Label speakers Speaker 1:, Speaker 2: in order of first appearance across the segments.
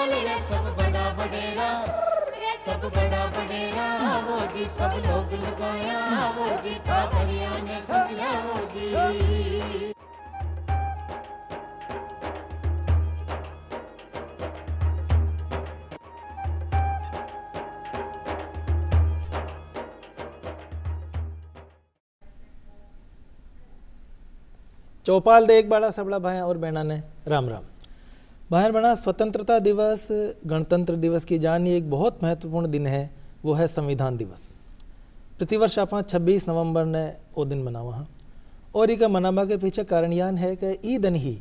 Speaker 1: लाल रे सब बड़ा बडेरा, सब बड़ा बडेरा वो जी, सब लोग लगाया वो जी, पादरिया ने समझा वो जी।
Speaker 2: चौपाल दे एक बड़ा सबड़ा भाई और बहना ने राम राम। बाहर बना स्वतंत्रता दिवस गणतंत्र दिवस की जानी एक बहुत महत्वपूर्ण दिन है, वो है संविधान दिवस। प्रतिवर्ष आप 26 नवंबर ने वो दिन मनावा हाँ, और इका मनावा के पीछे कारण यान है कि ई दिन ही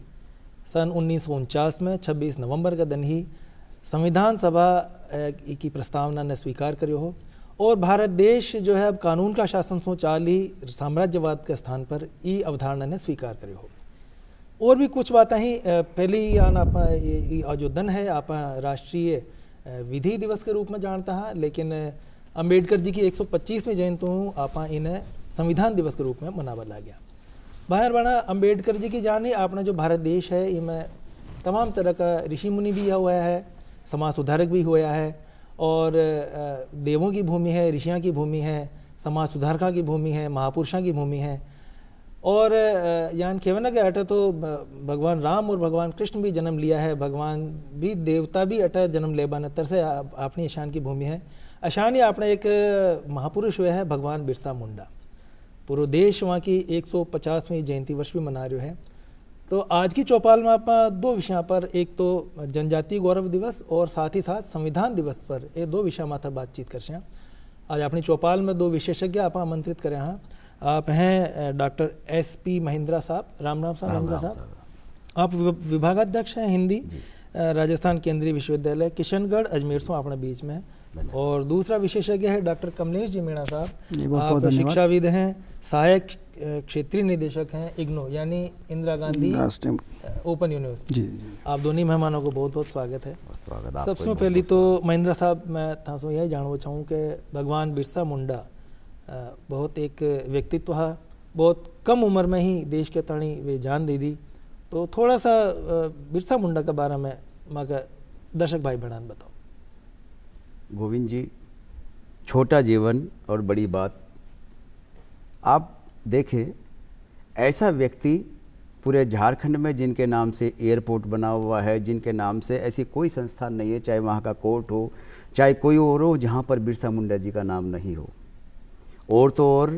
Speaker 2: सन 1949 में 26 नवंबर का दिन ही संविधान सभा की प्रस्तावना ने स्वीकार करो हो, और भारत देश जो है अब कानून का शासन सो चाली साम्राज्यवाद के स्थान पर ई अवधारणा ने स्वीकार करो हो। और भी कुछ बातें ही पहली यान आप जो दिन है आप राष्ट्रीय विधि दिवस के रूप में जानता है, लेकिन अंबेडकर जी की 125वीं जयंती आप इन्हें संविधान दिवस के रूप में मनावा ला गया। बाहर बना अंबेडकर जी की जानी अपना जो भारत देश है इनमें तमाम तरह का ऋषि मुनि भी हुआ है, समाज सुधारक भी हुआ है, और देवों की भूमि है, ऋषियों की भूमि है, समाज सुधारकों की भूमि है, महापुरुषों की भूमि है। और यान केवना के अटे तो भगवान राम और भगवान कृष्ण भी जन्म लिया है, भगवान भी देवता भी अटे जन्म ले बनतर से अपनी ईशान की भूमि है। ईशान ही अपना एक महापुरुष हुए है भगवान बिरसा मुंडा। पूरा देश वहाँ की 150वीं जयंती वर्ष भी मना रहे है। तो आज की चौपाल में आप दो विषयों पर, एक तो जनजातीय गौरव दिवस और साथ ही साथ संविधान दिवस पर, ये दो विषय माथा बातचीत कर। आज अपनी चौपाल में दो विशेषज्ञ आप आमंत्रित करें हैं। आप हैं डॉक्टर SP महिंद्रा साहब। राम राम साहब। महिंद्रा साहब आप विभागाध्यक्ष हैं हिंदी राजस्थान केंद्रीय विश्वविद्यालय किशनगढ़ अजमेर से अपने बीच में है। और दूसरा विशेषज्ञ है डॉक्टर कमलेश जी मीणा साहब। आप शिक्षाविद हैं, सहायक क्षेत्रीय निदेशक हैं इग्नो यानी इंदिरा गांधी ओपन यूनिवर्सिटी। आप दोनों मेहमानों को बहुत बहुत स्वागत है। सबसे पहले तो महिंद्रा साहब मैं थासो यही जानना चाहूँ कि भगवान बिरसा मुंडा बहुत एक व्यक्तित्व है, बहुत कम उम्र में ही देश के तणी वे जान दे दी। तो थोड़ा सा बिरसा मुंडा के बारे में माँ का दर्शक भाई बहन बताओ।
Speaker 3: गोविंद जी, छोटा जीवन और बड़ी बात। आप देखें, ऐसा व्यक्ति पूरे झारखंड में जिनके नाम से एयरपोर्ट बना हुआ है, जिनके नाम से ऐसी कोई संस्थान नहीं है, चाहे वहाँ का कोर्ट हो चाहे कोई और हो, जहाँ पर बिरसा मुंडा जी का नाम नहीं हो। और तो और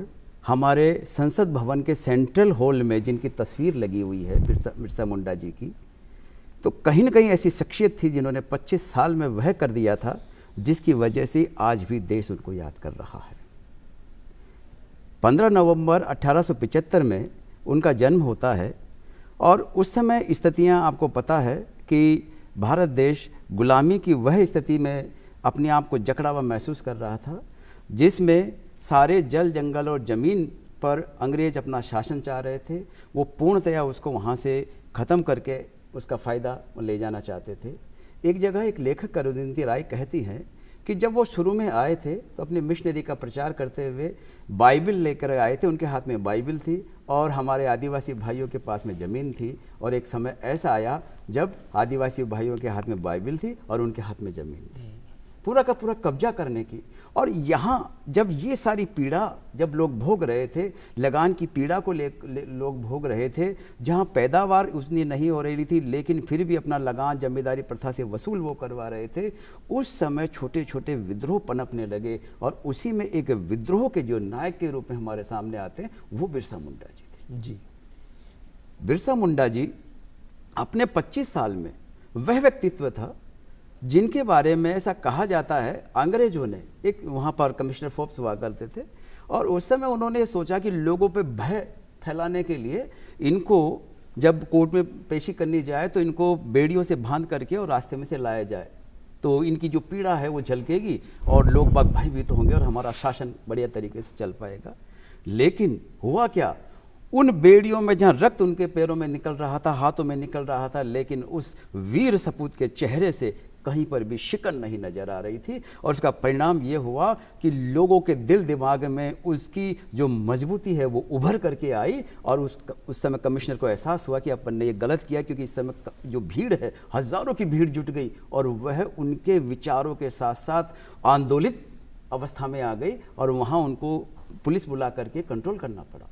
Speaker 3: हमारे संसद भवन के सेंट्रल हॉल में जिनकी तस्वीर लगी हुई है बिरसा मुंडा जी की, तो कहीं न कहीं ऐसी शख्सियत थी जिन्होंने 25 साल में वह कर दिया था जिसकी वजह से आज भी देश उनको याद कर रहा है। 15 नवंबर 1875 में उनका जन्म होता है, और उस समय स्थितियाँ आपको पता है कि भारत देश गुलामी की वह स्थिति में अपने आप को जकड़ा हुआ महसूस कर रहा था, जिसमें सारे जल जंगल और ज़मीन पर अंग्रेज अपना शासन चाह रहे थे। वो पूर्णतया उसको वहाँ से ख़त्म करके उसका फ़ायदा ले जाना चाहते थे। एक जगह एक लेखक करुणिंती राय कहती हैं कि जब वो शुरू में आए थे तो अपने मिशनरी का प्रचार करते हुए बाइबिल लेकर आए थे। उनके हाथ में बाइबिल थी और हमारे आदिवासी भाइयों के पास में ज़मीन थी। और एक समय ऐसा आया जब आदिवासी भाइयों के हाथ में बाइबिल थी और उनके हाथ में ज़मीन थी, पूरा का पूरा कब्जा करने की। और यहाँ जब ये सारी पीड़ा जब लोग भोग रहे थे, लगान की पीड़ा को लोग भोग रहे थे, जहाँ पैदावार उतनी नहीं हो रही थी लेकिन फिर भी अपना लगान जमींदारी प्रथा से वसूल वो करवा रहे थे, उस समय छोटे छोटे विद्रोह पनपने लगे। और उसी में एक विद्रोह के जो नायक के रूप में हमारे सामने आते हैं वो बिरसा मुंडा जी थे।
Speaker 2: जी,
Speaker 3: बिरसा मुंडा जी अपने 25 साल में वह व्यक्तित्व था जिनके बारे में ऐसा कहा जाता है, अंग्रेजों ने, एक वहाँ पर कमिश्नर फोर्ब्स हुआ करते थे, और उस समय उन्होंने सोचा कि लोगों पे भय फैलाने के लिए इनको जब कोर्ट में पेशी करनी जाए तो इनको बेड़ियों से बांध करके और रास्ते में से लाया जाए, तो इनकी जो पीड़ा है वो झलकेगी और लोग बाग भयभीत होंगे और हमारा शासन बढ़िया तरीके से चल पाएगा। लेकिन हुआ क्या, उन बेड़ियों में जहाँ रक्त उनके पैरों में निकल रहा था, हाथों में निकल रहा था, लेकिन उस वीर सपूत के चेहरे से कहीं पर भी शिकन नहीं नजर आ रही थी। और उसका परिणाम ये हुआ कि लोगों के दिल दिमाग में उसकी जो मजबूती है वो उभर करके आई, और उस समय कमिश्नर को एहसास हुआ कि अपन ने ये गलत किया, क्योंकि इस समय जो भीड़ है, हजारों की भीड़ जुट गई और वह उनके विचारों के साथ साथ आंदोलित अवस्था में आ गई, और वहाँ उनको पुलिस बुला करके कंट्रोल करना पड़ा।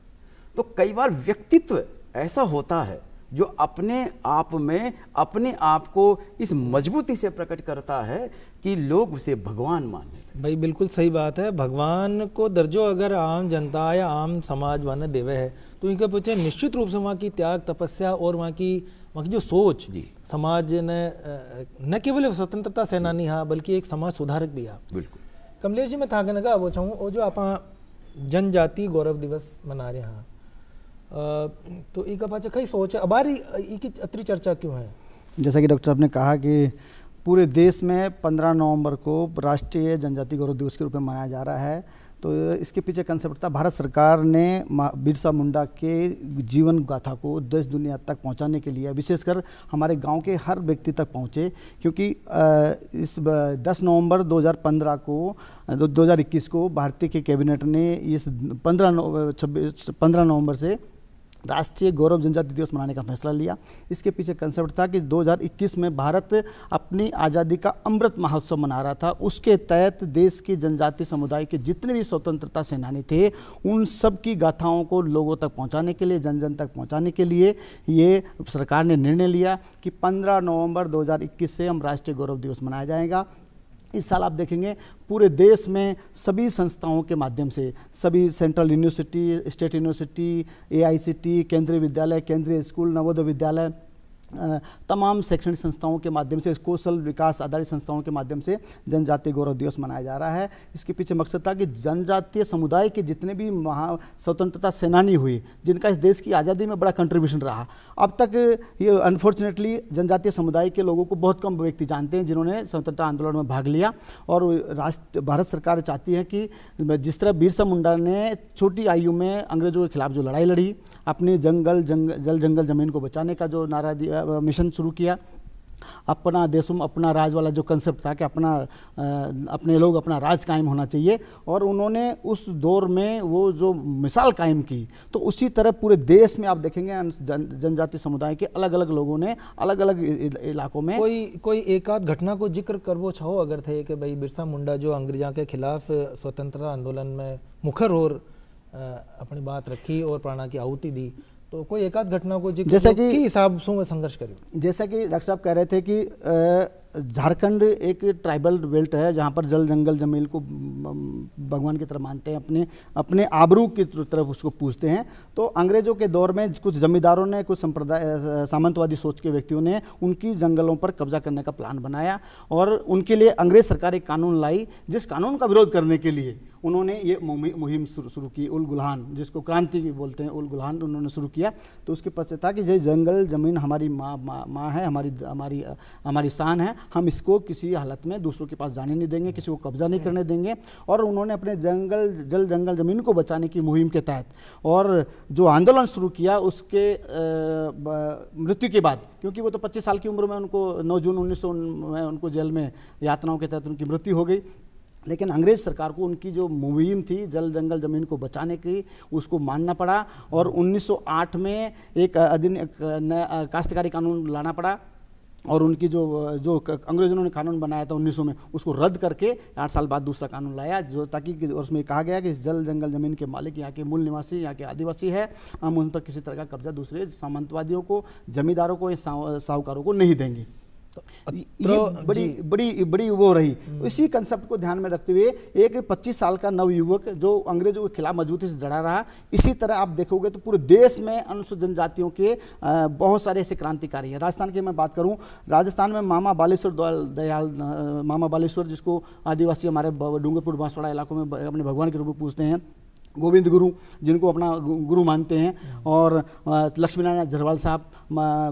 Speaker 3: तो कई बार व्यक्तित्व ऐसा होता है जो अपने आप में अपने आप को इस मजबूती से प्रकट करता है कि लोग उसे भगवान मानने लगे।
Speaker 2: भाई बिल्कुल सही बात है। भगवान को दर्जो अगर आम जनता या आम समाज वाने देवे है तो इनके पीछे निश्चित रूप से वहाँ की त्याग तपस्या और वहाँ की जो सोच
Speaker 3: जी।
Speaker 2: समाज ने न केवल स्वतंत्रता सेनानी हाँ बल्कि एक समाज सुधारक भी हाँ।
Speaker 3: बिल्कुल
Speaker 2: कमलेश जी, मैं था कहना का वो चाहूँ और जो आप जनजाति गौरव दिवस मना रहे हैं तो एक पाचे कई सोच है अबारी की अतरी चर्चा क्यों है?
Speaker 4: जैसा कि डॉक्टर साहब ने कहा कि पूरे देश में 15 नवंबर को राष्ट्रीय जनजाति गौरव दिवस के रूप में मनाया जा रहा है। तो इसके पीछे कंसेप्ट था, भारत सरकार ने बिरसा मुंडा के जीवन गाथा को देश दुनिया तक पहुंचाने के लिए, विशेषकर हमारे गांव के हर व्यक्ति तक पहुंचे, क्योंकि इस 10 नवंबर 2015 को 2021 को भारतीय के कैबिनेट ने इस 15 नवंबर से राष्ट्रीय गौरव जनजाति दिवस मनाने का फैसला लिया। इसके पीछे कंसेप्ट था कि 2021 में भारत अपनी आज़ादी का अमृत महोत्सव मना रहा था। उसके तहत देश के जनजाति समुदाय के जितने भी स्वतंत्रता सेनानी थे उन सब की गाथाओं को लोगों तक पहुंचाने के लिए, जन जन तक पहुंचाने के लिए ये सरकार ने निर्णय लिया कि 15 नवंबर 2021 से हम राष्ट्रीय गौरव दिवस मनाया जाएगा। इस साल आप देखेंगे पूरे देश में सभी संस्थाओं के माध्यम से, सभी central university, state university, AICT, केंद्रीय विद्यालय, केंद्रीय स्कूल, नवोदय विद्यालय, तमाम शैक्षणिक संस्थाओं के माध्यम से, कौशल विकास आधारित संस्थाओं के माध्यम से जनजातीय गौरव दिवस मनाया जा रहा है। इसके पीछे मकसद था कि जनजातीय समुदाय के जितने भी स्वतंत्रता सेनानी हुए, जिनका इस देश की आज़ादी में बड़ा कंट्रीब्यूशन रहा, अब तक ये अनफॉर्चुनेटली जनजातीय समुदाय के लोगों को बहुत कम व्यक्ति जानते हैं जिन्होंने स्वतंत्रता आंदोलन में भाग लिया। और भारत सरकार चाहती है कि जिस तरह बिरसा मुंडा ने छोटी आयु में अंग्रेजों के खिलाफ जो लड़ाई लड़ी, अपने जल जंगल ज़मीन को बचाने का जो नारा दिया, मिशन शुरू किया, अपना देशों में अपना राज वाला जो कंसेप्ट था कि अपने लोग अपना राज कायम होना चाहिए, और उन्होंने उस दौर में वो जो मिसाल कायम की, तो उसी तरह पूरे देश में आप देखेंगे जनजाति समुदाय के अलग अलग लोगों ने अलग अलग इलाकों में
Speaker 2: कोई एक आध घटना को जिक्र करवो चाहो अगर थे कि भाई बिरसा मुंडा जो अंग्रेजा के खिलाफ स्वतंत्रता आंदोलन में मुखर और अपनी बात रखी और प्राणा की आहुति दी, तो कोई एक आध घटना को जिक्र
Speaker 4: जैसा कि
Speaker 2: हिसाब से संघर्ष करें?
Speaker 4: जैसा कि डॉक्टर साहब कह रहे थे कि झारखंड एक ट्राइबल बेल्ट है जहाँ पर जल जंगल जमीन को भगवान की तरह मानते हैं, अपने आबरू की तरफ उसको पूछते हैं। तो अंग्रेजों के दौर में कुछ जमींदारों ने, कुछ संप्रदाय सामंतवादी सोच के व्यक्तियों ने उनकी जंगलों पर कब्जा करने का प्लान बनाया, और उनके लिए अंग्रेज सरकार एक कानून लाई, जिस कानून का विरोध करने के लिए उन्होंने ये मुहिम शुरू की, उल गुलान, जिसको क्रांति बोलते हैं, उल गुलान उन्होंने शुरू किया। तो उसके पश्चात था कि ये जंगल जमीन हमारी माँ है, हमारी शान है, हम इसको किसी हालत में दूसरों के पास जाने नहीं देंगे, किसी को कब्जा नहीं करने देंगे। और उन्होंने अपने जल जंगल जमीन को बचाने की मुहिम के तहत और जो आंदोलन शुरू किया उसके मृत्यु के बाद, क्योंकि वो तो 25 साल की उम्र में उनको 9 जून 1900 में उनको जेल में यातनाओं के तहत उनकी मृत्यु हो गई। लेकिन अंग्रेज सरकार को उनकी जो मुहिम थी जल जंगल ज़मीन को बचाने की, उसको मानना पड़ा, और 1908 में एक काश्तकारी कानून लाना पड़ा, और उनकी जो अंग्रेजों ने कानून बनाया था 1900 में, उसको रद्द करके 8 साल बाद दूसरा कानून लाया, जो ताकि उसमें कहा गया कि जल जंगल ज़मीन के मालिक यहाँ के मूल निवासी, यहाँ के आदिवासी है, हम उन पर किसी तरह का कब्जा दूसरे सामंतवादियों को, जमींदारों को, साहूकारों को नहीं देंगे। ये बड़ी वो रही। इसी कंसेप्ट को ध्यान में रखते हुए एक 25 साल का नवयुवक जो अंग्रेजों के खिलाफ मजबूती से जड़ा रहा, इसी तरह आप देखोगे तो पूरे देश में अनुसूचित जनजातियों के बहुत सारे ऐसे क्रांतिकारी हैं। राजस्थान की मैं बात करूं, राजस्थान में मामा बालेश्वर जिसको आदिवासी हमारे डूंगरपुर बांसवाड़ा इलाकों में अपने भगवान के रूप में पूछते हैं, गोविंद गुरु जिनको अपना गुरु मानते हैं, और लक्ष्मी नारायण झरवाल साहब,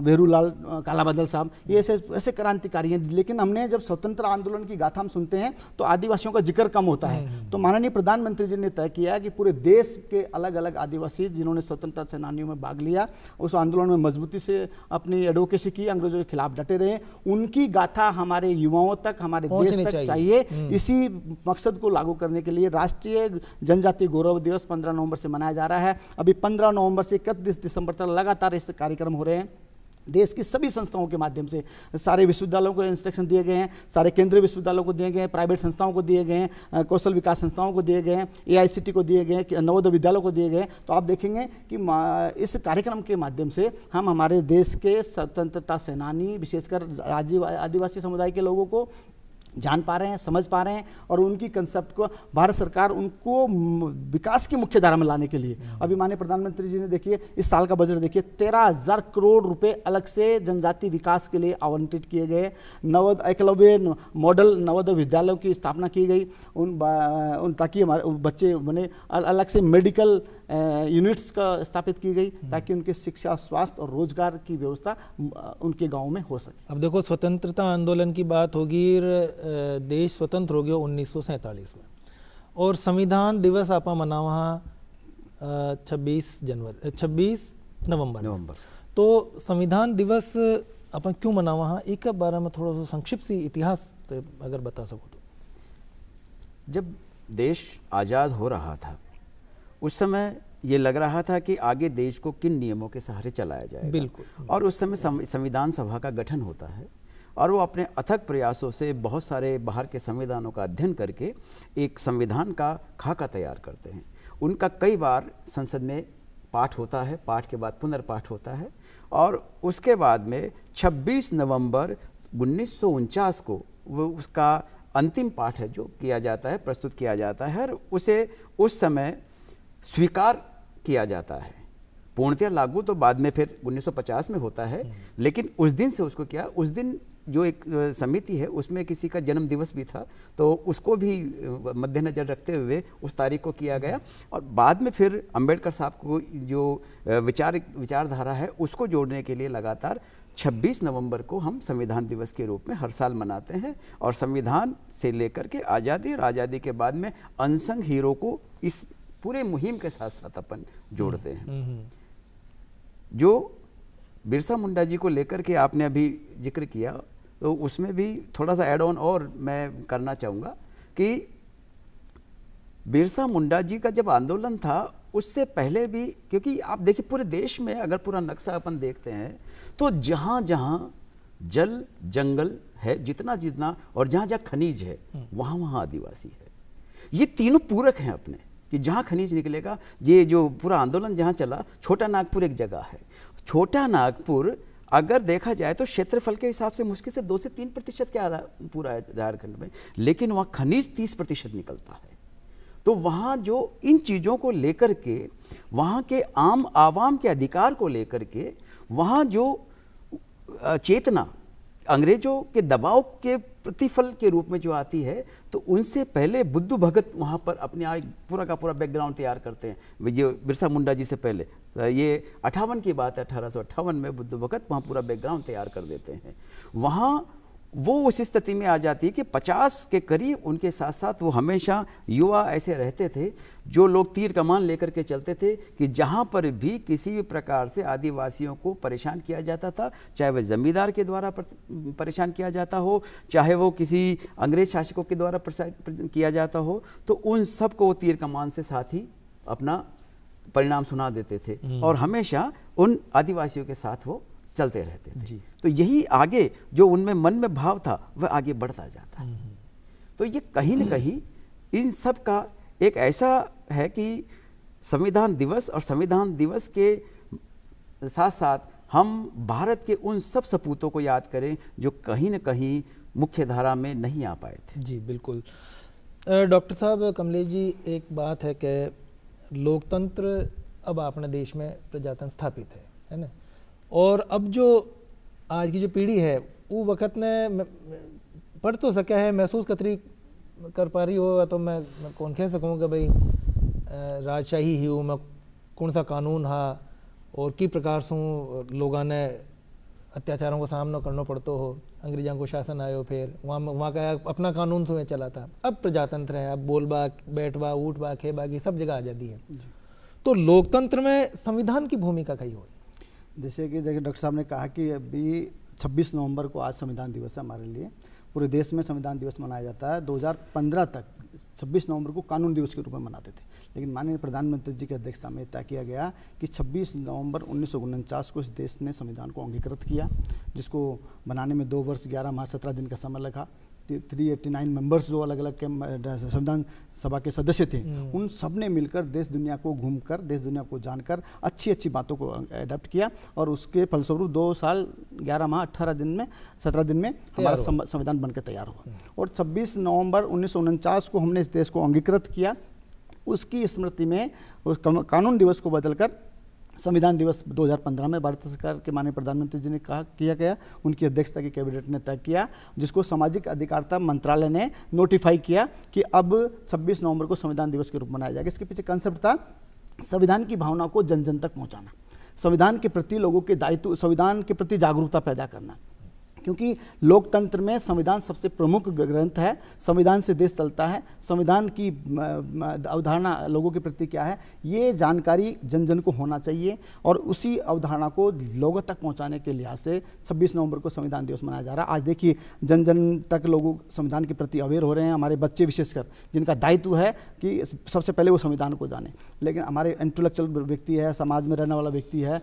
Speaker 4: भेरूलाल कालाबादल साहब, ये ऐसे क्रांतिकारी हैं। लेकिन हमने जब स्वतंत्र आंदोलन की गाथा हम सुनते हैं तो आदिवासियों का जिक्र कम होता है। तो माननीय प्रधानमंत्री जी ने तय किया कि पूरे देश के अलग अलग आदिवासी जिन्होंने स्वतंत्रता सेनानियों में भाग लिया, उस आंदोलन में मजबूती से अपनी एडवोकेसी की, अंग्रेजों के खिलाफ डटे रहे, उनकी गाथा हमारे युवाओं तक, हमारे देश तक चाहिए। इसी मकसद को लागू करने के लिए राष्ट्रीय जनजातीय गौरव दिवस 15 नवंबर से मनाया जा रहा है। अभी 15 नवंबर से 31 दिसंबर तक लगातार इस कार्यक्रम हो रहे हैं। देश की सभी संस्थाओं के माध्यम से सारे विश्वविद्यालयों को इंस्ट्रक्शन दिए गए हैं, सारे केंद्रीय विश्वविद्यालयों को दिए गए हैं, प्राइवेट संस्थाओं को दिए गए हैं, कौशल विकास संस्थाओं को दिए गए हैं, AICT को दिए गए हैं, नवोदय विद्यालयों को दिए गए। तो आप देखेंगे कि इस कार्यक्रम के माध्यम से हम हमारे देश के स्वतंत्रता सेनानी, विशेषकर आदिवासी समुदाय के लोगों को जान पा रहे हैं, समझ पा रहे हैं, और उनकी कंसेप्ट को भारत सरकार उनको विकास की मुख्य धारा में लाने के लिए, अभी माननीय प्रधानमंत्री जी ने देखिए इस साल का बजट देखिए 13,000 करोड़ रुपए अलग से जनजाति विकास के लिए आवंटित किए गए। एकलव्य मॉडल नवोदय विद्यालयों की स्थापना की गई उन ताकि हमारे बच्चे बने, अलग से मेडिकल यूनिट्स का स्थापित की गई ताकि उनके शिक्षा, स्वास्थ्य और रोजगार की व्यवस्था उनके गाँव में हो सके।
Speaker 2: अब देखो, स्वतंत्रता आंदोलन की बात होगी, देश स्वतंत्र हो गया 1947 में, और संविधान दिवस आपा मना वहाँ 26 नवंबर। तो संविधान दिवस अपन क्यों मना वहाँ, एक बारे में थोड़ा सा संक्षिप्त सी इतिहास अगर बता सको तो।
Speaker 3: जब देश आज़ाद हो रहा था उस समय ये लग रहा था कि आगे देश को किन नियमों के सहारे चलाया जाएगा।
Speaker 2: बिल्कुल।
Speaker 3: और उस समय संविधान सभा का गठन होता है और वो अपने अथक प्रयासों से बहुत सारे बाहर के संविधानों का अध्ययन करके एक संविधान का खाका तैयार करते हैं। उनका कई बार संसद में पाठ होता है, पाठ के बाद पुनर्पाठ होता है, और उसके बाद में 26 नवंबर 1949 को वो उसका अंतिम पाठ है जो किया जाता है, प्रस्तुत किया जाता है, और उसे उस समय स्वीकार किया जाता है। पूर्णतः लागू तो बाद में फिर 1950 में होता है, लेकिन उस दिन से उसको क्या, उस दिन जो एक समिति है उसमें किसी का जन्म दिवस भी था, तो उसको भी मद्देनजर रखते हुए उस तारीख को किया गया। और बाद में फिर अंबेडकर साहब को जो विचारधारा है उसको जोड़ने के लिए लगातार 26 नवंबर को हम संविधान दिवस के रूप में हर साल मनाते हैं। और संविधान से लेकर के आज़ादी और आज़ादी के बाद में अनसंग हीरो को इस पूरे मुहिम के साथ साथ अपन जोड़ते हैं। जो बिरसा मुंडा जी को लेकर के आपने अभी जिक्र किया, तो उसमें भी थोड़ा सा ऐड ऑन और मैं करना चाहूँगा कि बिरसा मुंडा जी का जब आंदोलन था उससे पहले भी, क्योंकि आप देखिए पूरे देश में अगर पूरा नक्शा अपन देखते हैं तो जहाँ जहाँ जल जंगल है, जितना जितना, और जहाँ जहाँ खनिज है वहाँ वहाँ आदिवासी है। ये तीनों पूरक हैं अपने, कि जहाँ खनिज निकलेगा, ये जो पूरा आंदोलन जहाँ चला, छोटा नागपुर एक जगह है। छोटा नागपुर अगर देखा जाए तो क्षेत्रफल के हिसाब से मुश्किल से 2 से 3% क्या पूरा है झारखंड में, लेकिन वहाँ खनिज 30% निकलता है। तो वहाँ जो इन चीज़ों को लेकर के, वहाँ के आम आवाम के अधिकार को लेकर के, वहाँ जो चेतना अंग्रेजों के दबाव के प्रतिफल के रूप में जो आती है, तो उनसे पहले बुद्धू भगत वहाँ पर अपने पूरा का पूरा बैकग्राउंड तैयार करते हैं। जो बिरसा मुंडा जी से पहले, ये 58 की बात है, 1858 में बुद्धू भगत वहाँ पूरा बैकग्राउंड तैयार कर देते हैं। वहाँ वो उस स्थिति में आ जाती है कि 50 के करीब उनके साथ साथ वो हमेशा युवा ऐसे रहते थे जो लोग तीर कमान लेकर के चलते थे कि जहाँ पर भी किसी भी प्रकार से आदिवासियों को परेशान किया जाता था, चाहे वह जमींदार के द्वारा परेशान किया जाता हो, चाहे वो किसी अंग्रेज शासकों के द्वारा किया जाता हो, तो उन सब को वो तीर कमान से साथ ही अपना परिणाम सुना देते थे और हमेशा उन आदिवासियों के साथ वो चलते रहते थे। तो यही आगे जो उनमें मन में भाव था वह आगे बढ़ता जाता है। तो ये कहीं न कहीं इन सब का एक ऐसा है कि संविधान दिवस और संविधान दिवस के साथ साथ हम भारत के उन सब सपूतों को याद करें जो कहीं न कहीं मुख्य धारा में नहीं आ पाए थे।
Speaker 2: जी बिल्कुल। डॉक्टर साहब, कमलेश जी, एक बात है कि लोकतंत्र अब अपने देश में प्रजातंत्र स्थापित है ना, और अब जो आज की जो पीढ़ी है वो वक़्त ने पढ़ तो सका है, महसूस कर पा रही हो, तो मैं कौन कह सकूँगा भाई राजशाही ही में कौन सा कानून हा और की प्रकार से लोगों ने अत्याचारों का सामना करना पड़तो हो। अंग्रेजों को शासन आयो, फिर वहाँ का अपना कानून से चला था। अब प्रजातंत्र है, अब बोलबा बैठबा उठबा खेबा की सब जगह आज़ादी है। तो लोकतंत्र में संविधान की भूमिका कई हो।
Speaker 4: जैसे कि डॉक्टर साहब ने कहा कि अभी 26 नवंबर को आज संविधान दिवस है हमारे लिए, पूरे देश में संविधान दिवस मनाया जाता है। 2015 तक 26 नवंबर को कानून दिवस के रूप में मनाते थे, लेकिन माननीय प्रधानमंत्री जी की अध्यक्षता में तय किया गया कि 26 नवंबर 1949 को इस देश ने संविधान को अंगीकृत किया, जिसको बनाने में 2 वर्ष 11 माह 17 दिन का समय लगा। 389 मेंबर्स जो अलग अलग के संविधान सभा के सदस्य थे, उन सब ने मिलकर देश दुनिया को घूमकर, देश दुनिया को जानकर अच्छी अच्छी बातों को अडेप्ट किया और उसके फलस्वरूप 2 साल 11 माह 18 दिन में 17 दिन में हमारा संविधान बनकर तैयार हुआ। और 26 नवंबर 1949 को हमने इस देश को अंगीकृत किया। उसकी स्मृति में उस कानून दिवस को बदलकर संविधान दिवस 2015 में भारत सरकार के माननीय प्रधानमंत्री जी ने कहा किया गया, उनकी अध्यक्षता की कैबिनेट ने तय किया, जिसको सामाजिक अधिकारिता मंत्रालय ने नोटिफाई किया कि अब 26 नवंबर को संविधान दिवस के रूप में मनाया जाएगा। इसके पीछे कंसेप्ट था संविधान की भावना को जन जन तक पहुंचाना, संविधान के प्रति लोगों के दायित्व, संविधान के प्रति जागरूकता पैदा करना, क्योंकि लोकतंत्र में संविधान सबसे प्रमुख ग्रंथ है। संविधान से देश चलता है। संविधान की अवधारणा लोगों के प्रति क्या है, ये जानकारी जन जन को होना चाहिए और उसी अवधारणा को लोगों तक पहुंचाने के लिहाज से 26 नवंबर को संविधान दिवस मनाया जा रहा है। आज देखिए जन जन तक लोग संविधान के प्रति अवेयर हो रहे हैं, हमारे बच्चे विशेषकर, जिनका दायित्व है कि सबसे पहले वो संविधान को जाने। लेकिन हमारे इंटेलेक्चुअल व्यक्ति है, समाज में रहने वाला व्यक्ति है,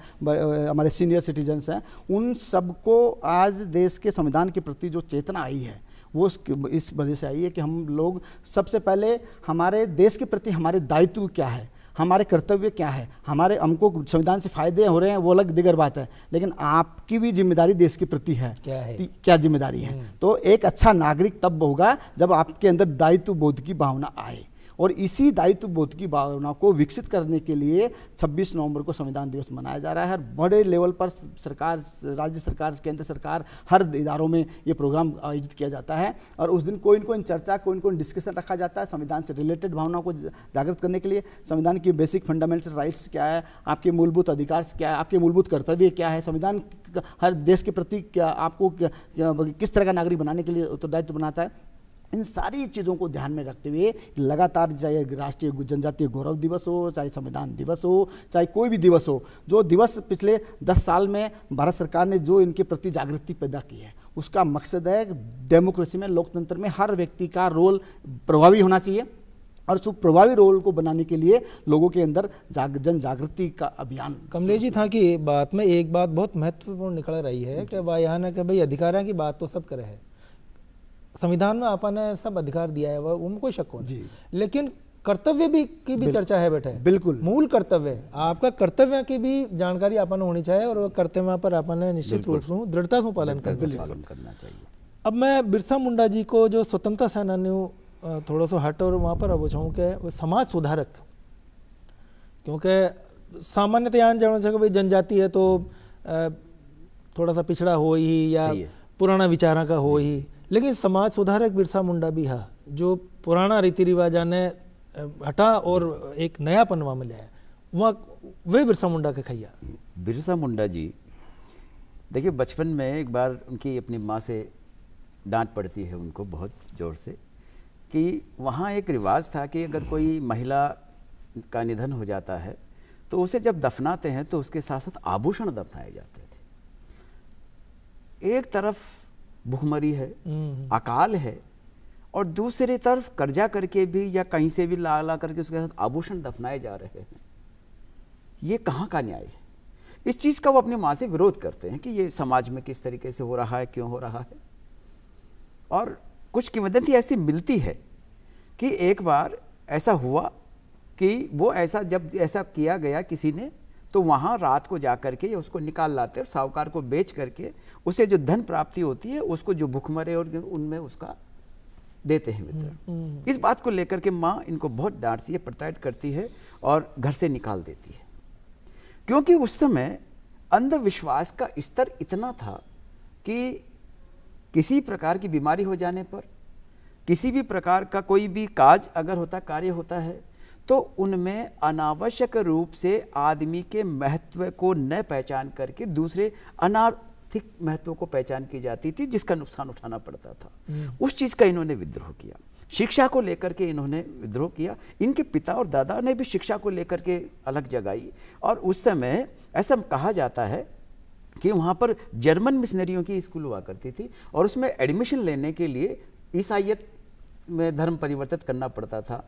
Speaker 4: हमारे सीनियर सिटीजन्स हैं, उन सबको आज देश के संविधान के प्रति जो चेतना आई है वो इस वजह से आई है कि हम लोग सबसे पहले हमारे देश के प्रति हमारे दायित्व क्या है, हमारे कर्तव्य क्या है, हमारे हमको संविधान से फायदे हो रहे हैं वो अलग दिगर बात है, लेकिन आपकी भी जिम्मेदारी देश के प्रति है, क्या जिम्मेदारी है। तो एक अच्छा नागरिक तब होगा जब आपके अंदर दायित्व बोध की भावना आए, और इसी दायित्व बोध की भावना को विकसित करने के लिए 26 नवंबर को संविधान दिवस मनाया जा रहा है। हर बड़े लेवल पर सरकार, राज्य सरकार, केंद्र सरकार, हर इदारों में ये प्रोग्राम आयोजित किया जाता है और उस दिन कोई न कोई चर्चा, कोई न कोई डिस्कशन रखा जाता है संविधान से रिलेटेड भावनाओं को जागृत करने के लिए। संविधान की बेसिक फंडामेंटल राइट्स क्या है, आपके मूलभूत अधिकार क्या है, आपके मूलभूत कर्तव्य क्या है, संविधान हर देश के प्रति क्या आपको किस तरह का नागरिक बनाने के लिए उत्तरदायित्व बनाता है। इन सारी चीज़ों को ध्यान में रखते हुए लगातार, चाहे राष्ट्रीय जनजातीय गौरव दिवस हो, चाहे संविधान दिवस हो, चाहे कोई भी दिवस हो, जो दिवस पिछले 10 साल में भारत सरकार ने जो इनके प्रति जागृति पैदा की है, उसका मकसद है डेमोक्रेसी में, लोकतंत्र में हर व्यक्ति का रोल प्रभावी होना चाहिए और उस प्रभावी रोल को बनाने के लिए लोगों के अंदर जन जागृति का अभियान।
Speaker 2: कमलेश जी था कि बात में एक बात बहुत महत्वपूर्ण निकल रही है कि यहाँ ना कि भाई अधिकारों की बात तो सब करे है, संविधान में आपने सब अधिकार दिया है, वह उनको कोई शक हो नहीं, लेकिन कर्तव्य भी की भी चर्चा है बेटे।
Speaker 4: बिल्कुल, मूल
Speaker 2: कर्तव्य आपका कर्तव्य की भी जानकारी आपने होनी चाहिए और वह कर्तव्य पर आपने निश्चित रूप से दृढ़ता से पालन
Speaker 3: करना चाहिए।
Speaker 2: अब मैं बिरसा मुंडा जी को जो स्वतंत्रता सेनानियों थोड़ा सा हट और वहाँ पर अब चाहूँ कि वो समाज सुधारक, क्योंकि सामान्यतः यहाँ जाना चाहिए भाई जनजाति है तो थोड़ा सा पिछड़ा हो ही या पुराना विचारा का हो ही, लेकिन समाज सुधारक बिरसा मुंडा भी है जो पुराना रीति रिवाजा ने हटा और एक नया पनवा में लाया, वहाँ वे बिरसा मुंडा के खैया।
Speaker 3: बिरसा मुंडा जी देखिए, बचपन में एक बार उनकी अपनी माँ से डांट पड़ती है उनको बहुत ज़ोर से कि वहाँ एक रिवाज था कि अगर कोई महिला का निधन हो जाता है तो उसे जब दफनाते हैं तो उसके साथ साथ आभूषण दफनाए जाते थे। एक तरफ भूखमरी है, अकाल है, और दूसरी तरफ कर्जा करके भी या कहीं से भी ला ला करके उसके साथ आभूषण दफनाए जा रहे हैं। ये कहाँ का न्याय है? इस चीज़ का वो अपनी माँ से विरोध करते हैं कि ये समाज में किस तरीके से हो रहा है, क्यों हो रहा है। और कुछ किंवदंती ऐसी मिलती है कि एक बार ऐसा हुआ कि वो ऐसा जब ऐसा किया गया किसी ने, तो वहाँ रात को जा करके उसको निकाल लाते और साहूकार को बेच करके उसे जो धन प्राप्ति होती है उसको जो भुखमरे और उनमें उसका देते हैं वितरण। इस बात को लेकर के माँ इनको बहुत डांटती है, प्रताड़ित करती है और घर से निकाल देती है, क्योंकि उस समय अंधविश्वास का स्तर इतना था कि किसी प्रकार की बीमारी हो जाने पर, किसी भी प्रकार का कोई भी काज अगर होता, कार्य होता है, तो उनमें अनावश्यक रूप से आदमी के महत्व को न पहचान करके दूसरे अनार्थिक महत्व को पहचान की जाती थी, जिसका नुकसान उठाना पड़ता था। उस चीज़ का इन्होंने विद्रोह किया। शिक्षा को लेकर के इन्होंने विद्रोह किया। इनके पिता और दादा ने भी शिक्षा को लेकर के अलग जगाई, और उस समय ऐसा कहा जाता है कि वहाँ पर जर्मन मिशनरियों की स्कूल हुआ करती थी, और उसमें एडमिशन लेने के लिए ईसाइयत में धर्म परिवर्तित करना पड़ता था।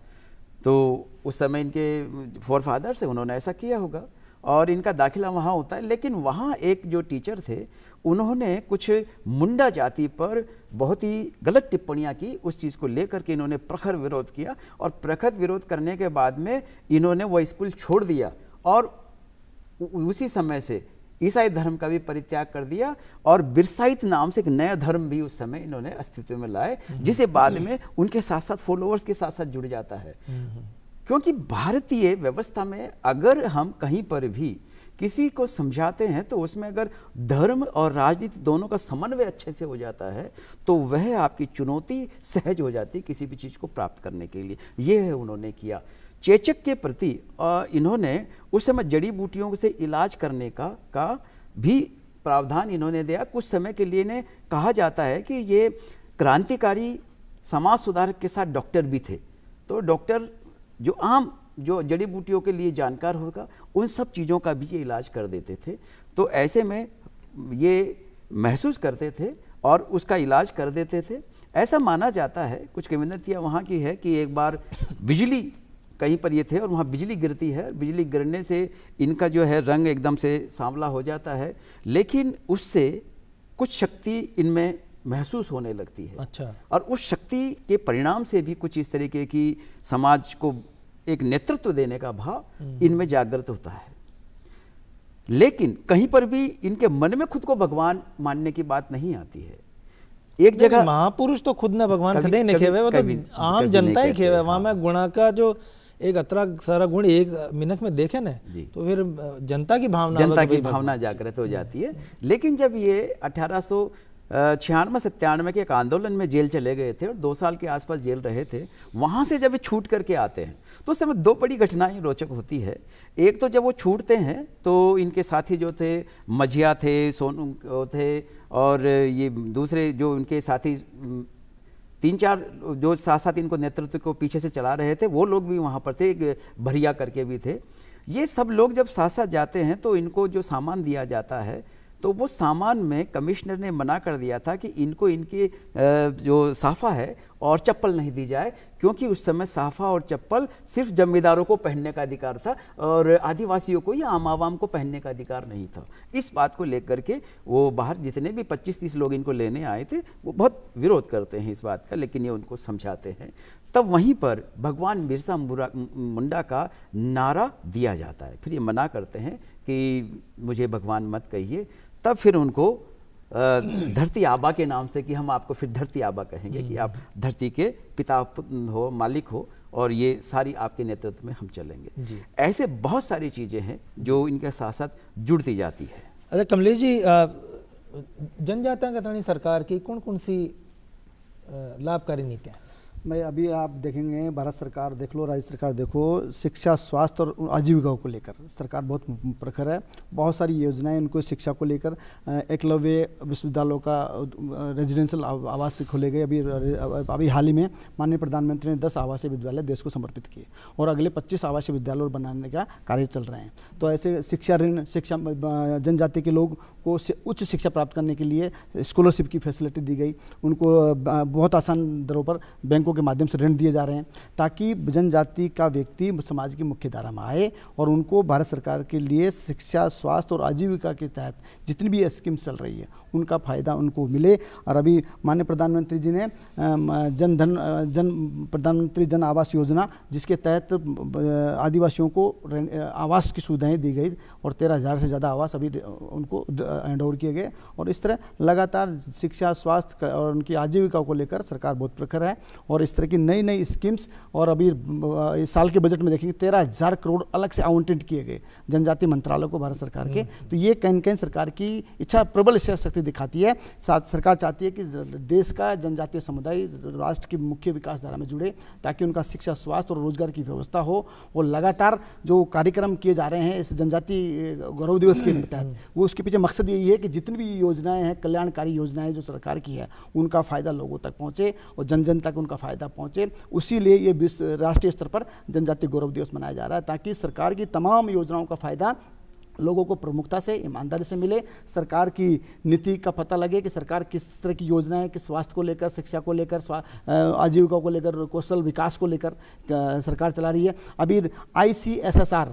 Speaker 3: तो उस समय इनके फोर फादर्स है, उन्होंने ऐसा किया होगा और इनका दाखिला वहाँ होता है। लेकिन वहाँ एक जो टीचर थे, उन्होंने कुछ मुंडा जाति पर बहुत ही गलत टिप्पणियाँ की। उस चीज़ को लेकर के इन्होंने प्रखर विरोध किया, और प्रखर विरोध करने के बाद में इन्होंने वह स्कूल छोड़ दिया, और उसी समय से ईसाई धर्म का भी परित्याग कर दिया, और बिरसाइत नाम से एक नया धर्म भी उस समय इन्होंने अस्तित्व में लाए, जिसे बाद में उनके साथ साथ फॉलोअर्स के साथ साथ जुड़ जाता है। क्योंकि भारतीय व्यवस्था में अगर हम कहीं पर भी किसी को समझाते हैं तो उसमें अगर धर्म और राजनीति दोनों का समन्वय अच्छे से हो जाता है तो वह आपकी चुनौती सहज हो जाती है किसी भी चीज़ को प्राप्त करने के लिए। ये है उन्होंने किया। चेचक के प्रति इन्होंने उस समय जड़ी बूटियों से इलाज करने का भी प्रावधान इन्होंने दिया। कुछ समय के लिए इन्हें कहा जाता है कि ये क्रांतिकारी समाज सुधारक के साथ डॉक्टर भी थे। तो डॉक्टर जो आम जो जड़ी बूटियों के लिए जानकार होगा उन सब चीज़ों का भी ये इलाज कर देते थे। तो ऐसे में ये महसूस करते थे और उसका इलाज कर देते थे। ऐसा माना जाता है, कुछ किंवदंतियाँ वहाँ की है कि एक बार बिजली कहीं पर ये थे और वहाँ बिजली गिरती है। बिजली गिरने से इनका जो है रंग एकदम से सांवला हो जाता है, लेकिन उससे कुछ शक्ति इनमें महसूस होने लगती है।
Speaker 2: अच्छा।
Speaker 3: और उस शक्ति के परिणाम से भी कुछ इस तरीके की समाज को एक नेतृत्व देने का भाव इनमें जागृत होता है। लेकिन कहीं पर भी इनके मन में खुद को भगवान मानने की बात नहीं आती है। एक जगह
Speaker 2: महापुरुष तो खुद ने भगवान कदे नहीं खेवे, वो तो आम जनता ही खेवे। वहां में गुणा का जो एक अतरा सारा गुण एक मिनट में देखे ना, तो फिर जनता की भावना
Speaker 3: जागृत हो जाती है। लेकिन जब ये 1896-97 के एक आंदोलन में जेल चले गए थे और 2 साल के आसपास जेल रहे थे, वहाँ से जब ये छूट करके आते हैं तो उस समय 2 बड़ी घटनाएं रोचक होती है। एक तो जब वो छूटते हैं तो इनके साथी जो थे मझिया थे, सोनू थे, और ये दूसरे जो उनके साथी 3-4 जो साथ साथ इनको नेतृत्व को पीछे से चला रहे थे, वो लोग भी वहाँ पर थे। एक भरिया करके भी थे। ये सब लोग जब साथ साथ जाते हैं तो इनको जो सामान दिया जाता है तो वो सामान में कमिश्नर ने मना कर दिया था कि इनको इनके जो साफ़ा है और चप्पल नहीं दी जाए, क्योंकि उस समय साफ़ा और चप्पल सिर्फ जमींदारों को पहनने का अधिकार था और आदिवासियों को या आम आवाम को पहनने का अधिकार नहीं था। इस बात को लेकर के वो बाहर जितने भी 25-30 लोग इनको लेने आए थे वो बहुत विरोध करते हैं इस बात का, लेकिन ये उनको समझाते हैं। तब वहीं पर भगवान बिरसा मुंडा का नारा दिया जाता है। फिर ये मना करते हैं कि मुझे भगवान मत कहिए। तब फिर उनको धरती आबा के नाम से, कि हम आपको फिर धरती आबा कहेंगे, कि आप धरती के पिता हो, मालिक हो, और ये सारी आपके नेतृत्व में हम चलेंगे। ऐसे बहुत सारी चीज़ें हैं जो इनके साथ साथ जुड़ती जाती है।
Speaker 2: अच्छा कमलेश जी, जनजातियों का तनी सरकार की कौन कौन सी लाभकारी नीतियाँ?
Speaker 4: मैं अभी आप देखेंगे भारत सरकार देख लो, राज्य सरकार देखो, शिक्षा, स्वास्थ्य और आजीविका को लेकर सरकार बहुत प्रखर है। बहुत सारी योजनाएं उनको शिक्षा को लेकर, एकलव्य विश्वविद्यालयों का रेजिडेंशियल आवास खोले गए। अभी हाल ही में माननीय प्रधानमंत्री ने 10 आवासीय विद्यालय देश को समर्पित किए और अगले 25 आवासीय विद्यालय बनाने का कार्य चल रहे हैं। तो ऐसे शिक्षा ऋण, जनजाति के लोग को उच्च शिक्षा प्राप्त करने के लिए स्कॉलरशिप की फैसिलिटी दी गई। उनको बहुत आसान दरों पर बैंकों के माध्यम से ऋण दिए जा रहे हैं, ताकि जनजाति का व्यक्ति समाज की मुख्य धारा में आए और उनको भारत सरकार के लिए शिक्षा, स्वास्थ्य और आजीविका के तहत जितनी भी स्कीम्स चल रही है उनका फायदा उनको मिले। और अभी माननीय प्रधानमंत्री जी ने प्रधानमंत्री जन आवास योजना, जिसके तहत आदिवासियों को आवास की सुविधाएं दी गई और 13,000 से ज़्यादा आवास अभी उनको हैंड ओवर किए गए। और इस तरह लगातार शिक्षा, स्वास्थ्य और उनकी आजीविका को लेकर सरकार बहुत प्रखर है। और और इस तरह की नई नई स्कीम्स, और अभी इस साल के बजट में देखेंगे 13,000 करोड़ अलग से आवंटित किए गए जनजातीय मंत्रालय को भारत सरकार के। तो ये कहीं कहीं सरकार की इच्छा, प्रबल इच्छा शक्ति दिखाती है। साथ सरकार चाहती है कि देश का जनजातीय समुदाय राष्ट्र की मुख्य विकास धारा में जुड़े, ताकि उनका शिक्षा, स्वास्थ्य और रोजगार की व्यवस्था हो। और लगातार जो कार्यक्रम किए जा रहे हैं इस जनजातीय गौरव दिवस के तहत, वो उसके पीछे मकसद यही है कि जितनी भी योजनाएं हैं, कल्याणकारी योजनाएं जो सरकार की है, उनका फायदा लोगों तक पहुंचे और जन जन तक उनका फायदा पहुंचे। उसी लिए ये राष्ट्रीय स्तर पर जनजातीय गौरव दिवस मनाया जा रहा है, ताकि सरकार की तमाम योजनाओं का फायदा लोगों को प्रमुखता से, ईमानदारी से मिले। सरकार की नीति का पता लगे कि सरकार किस तरह की योजनाएं, कि स्वास्थ्य को लेकर, शिक्षा को लेकर, आजीविका को लेकर, कौशल विकास को लेकर सरकार चला रही है। अभी ICSSR,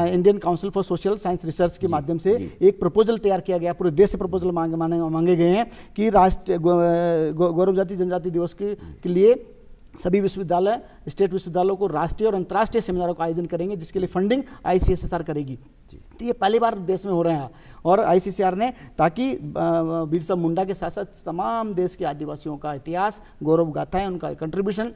Speaker 4: Indian council for social science research के माध्यम से एक प्रपोजल तैयार किया गया। पूरे देश से प्रपोजल मांगे गए हैं कि राष्ट्रीय गौरव जाति जनजाति दिवस के लिए सभी विश्वविद्यालय, स्टेट विश्वविद्यालयों को राष्ट्रीय और अंतर्राष्ट्रीय सेमिनारों का आयोजन करेंगे, जिसके लिए फंडिंग ICSSR करेगी। तो ये पहली बार देश में हो रहे हैं। और ICSR ने, ताकि बिरसा मुंडा के साथ साथ तमाम देश के आदिवासियों का इतिहास, गौरव गाथाएं, उनका कंट्रीब्यूशन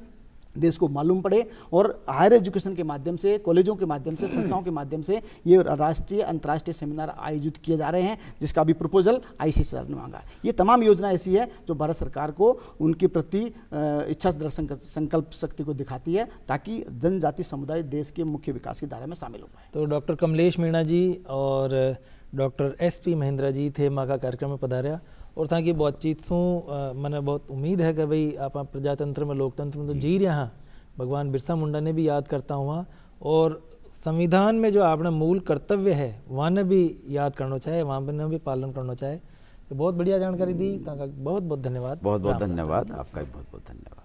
Speaker 4: देश को मालूम पड़े, और हायर एजुकेशन के माध्यम से, कॉलेजों के माध्यम से, संस्थाओं के माध्यम से ये राष्ट्रीय अंतर्राष्ट्रीय सेमिनार आयोजित किए जा रहे हैं, जिसका भी प्रपोजल ICSR ने मांगा। ये तमाम योजना ऐसी है जो भारत सरकार को उनके प्रति इच्छा संकल्प शक्ति को दिखाती है, ताकि जनजाति समुदाय देश के मुख्य विकास की धारा में शामिल हो पाए।
Speaker 2: तो डॉक्टर कमलेश मीणा जी और डॉक्टर SP महेंद्र जी थे माँ का कार्यक्रम में पधार्या, और था कि बातचीत सू मैंने बहुत उम्मीद है कि भाई आप प्रजातंत्र में, लोकतंत्र में तो जी रहे हैं। भगवान बिरसा मुंडा ने भी याद करता हुआ, और संविधान में जो आपने मूल कर्तव्य है वहाँ ने भी याद करना चाहिए, वहाँ पर भी पालन करना चाहिए। तो बहुत बढ़िया जानकारी दी, बहुत बहुत धन्यवाद।
Speaker 3: बहुत बहुत धन्यवाद, आपका भी बहुत बहुत धन्यवाद।